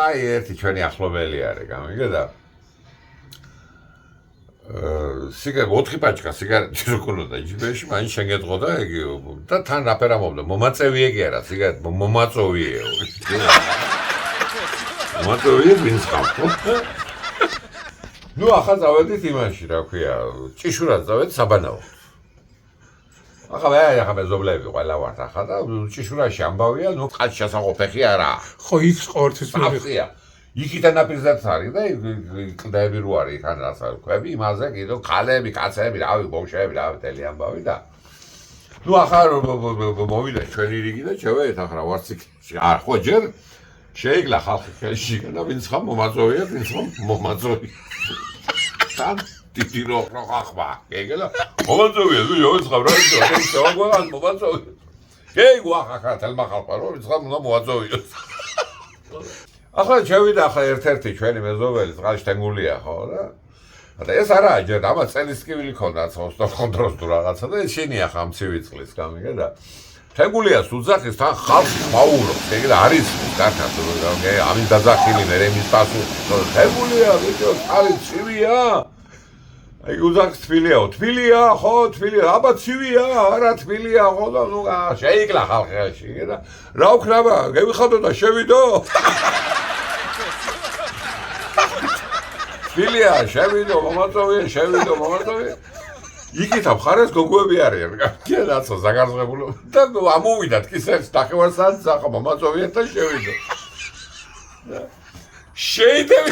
აი ერთი ჩვენი ახლობელი არის, გამიგედა? სიგარ 4 პაჭკა სიგარეტი როკონოდა ჯიბეში, მაინც შენ გეტყოდა იგი და თან რაფერამობდა, მომაწევი ეგ არა, სიგარეტ მომაწოვიეო. მომაწოვიე ვინც ხავ? ნუ ახლა წავედით იმაში, რა ქვია, ჭიშურად წავედით საბანაო. ახლა მეზობლები ყველა ვართ ახლა და ჭიშურაში ამბავია, ნუ ყალჩ შესაყოფეხი არა. ხო იქ ყორთის ფაფია. იქიდან ნაპირზეც არის და კლდეები რო არის იქ რაცა ქვები, იმაზე კიდო ხალები, კაცები, რავი, ბავშვები, რავი, თელი ამბავი და ნუ ახლა მოვიდა ჩვენი რიგი და შევეეთ ახლა ვარც იქ. ხო ჯერ შეიგლა ხალხი ხელში და ვინც ხომ მომაწოვია, ვინც ხომ მომაწოვი. თან დიდი რო ხახვა, ეგელა მომაწოვია, ნუ ვინც ხომ რა ისე, შევაგვაღან მომაწოვია. გეიგო ახლა თელმა ხალხა რო ვინც ხომ უნდა მოაწოვიოს. ახლა შევიდა ახლა ერთ-ერთი ჩვენი მეზობელი წყალშტენგულია ხო რა? და ეს არა ჯერ ამას წელისკივილი ქონდა 24 დროს თუ რაღაცა და შენია ხა მცივი წყლის გამიგე და შტენგულიას უძახის თან ხალხი მაურობს ეგრე არის კარგად ამის დაძახილი მე მის პასუხი შტენგულია ბიჭო ხალი ცივია აი უძახს თბილიაო თბილია ხო თბილია აბა ცივია არა თბილია ხო და ნუ შეიკლა ხალხი და რა ვქნაბა გევიხადო და შევიდო თბილია შევიდო მომაწოვია შევიდო მომაწოვია იქითა მხარეს გოგოები არიან კი რაცო ზაგარზღებულო და ნუ ამოვიდათ კისერს დახევარსაც ახლა მომაწოვია და შევიდო შეიდები